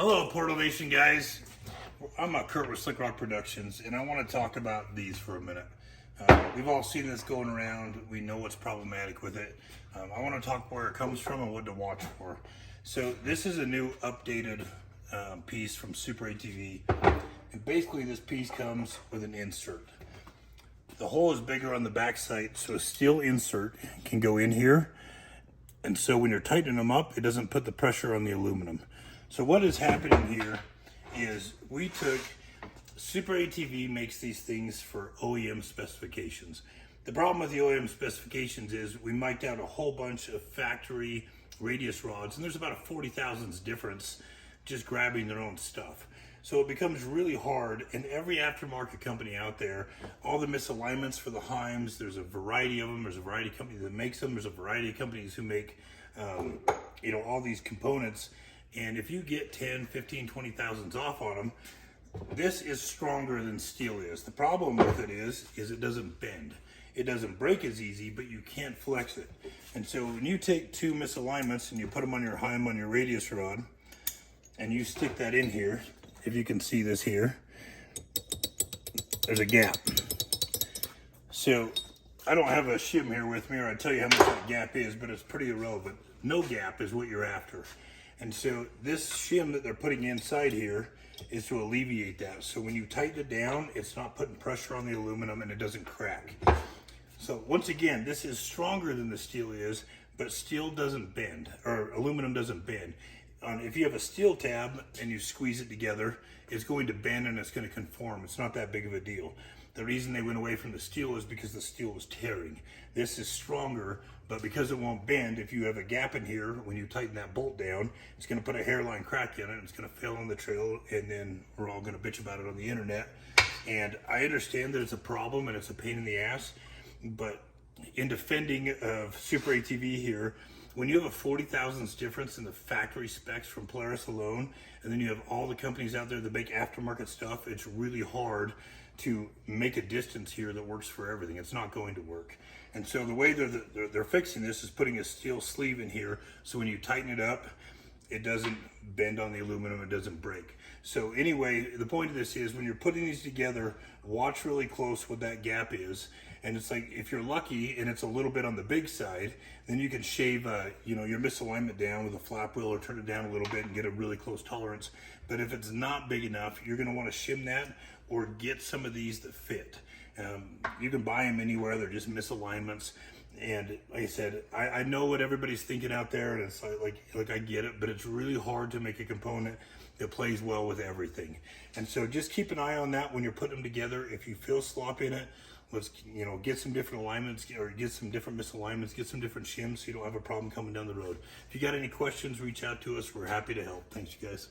Hello, Portal Nation guys. I'm Kurt with SlikRok Productions, and I want to talk about these for a minute. We've all seen this going around. We know what's problematic with it. I want to talk where it comes from and what to watch for. So this is a new updated piece from Super ATV, and basically this piece comes with an insert. The hole is bigger on the back side, so a steel insert can go in here, and so when you're tightening them up, it doesn't put the pressure on the aluminum. So what is happening here is Super ATV makes these things for OEM specifications. The problem with the OEM specifications is we mic'd out a whole bunch of factory radius rods, and there's about a 40 thousandths difference just grabbing their own stuff. So it becomes really hard, and every aftermarket company out there, all the misalignments for the Heims, there's a variety of them. There's a variety of companies that makes them. There's a variety of companies who make, all these components. And if you get 10, 15, 20 thousandths off on them, this is stronger than steel is. The problem with it is it doesn't bend. It doesn't break as easy, but you can't flex it. And so when you take two misalignments and you put them on your Heim on your radius rod, and you stick that in here, if you can see this here, there's a gap. So I don't have a shim here with me, or I'd tell you how much that gap is, but it's pretty irrelevant. No gap is what you're after. And so this shim that they're putting inside here is to alleviate that. So when you tighten it down, it's not putting pressure on the aluminum and it doesn't crack. So once again, this is stronger than the steel is, but steel doesn't bend, or aluminum doesn't bend. If you have a steel tab and you squeeze it together, it's going to bend and it's going to conform. It's not that big of a deal. The reason they went away from the steel is because the steel was tearing. This is stronger, but because it won't bend, if you have a gap in here, when you tighten that bolt down, it's going to put a hairline crack in it, and it's going to fail on the trail, and then we're all going to bitch about it on the internet. And I understand that it's a problem and it's a pain in the ass, but in defending of Super ATV here, when you have a 40 thousandths difference in the factory specs from Polaris alone, and then you have all the companies out there that make aftermarket stuff, it's really hard to make a distance here that works for everything. It's not going to work. And so the way they're fixing this is putting a steel sleeve in here, so when you tighten it up, it doesn't bend on the aluminum, it doesn't break. So anyway, the point of this is when you're putting these together, watch really close what that gap is. And it's like, if you're lucky and it's a little bit on the big side, then you can shave your misalignment down with a flap wheel, or turn it down a little bit and get a really close tolerance. But if it's not big enough, you're gonna wanna shim that or get some of these that fit. You can buy them anywhere, they're just misalignments. And like I said, I know what everybody's thinking out there, and it's like I get it, but it's really hard to make a component that plays well with everything. And so just keep an eye on that when you're putting them together. If you feel slop in it, let's get some different alignments, or get some different misalignments, get some different shims so you don't have a problem coming down the road. If you got any questions, reach out to us. We're happy to help. Thanks, you guys.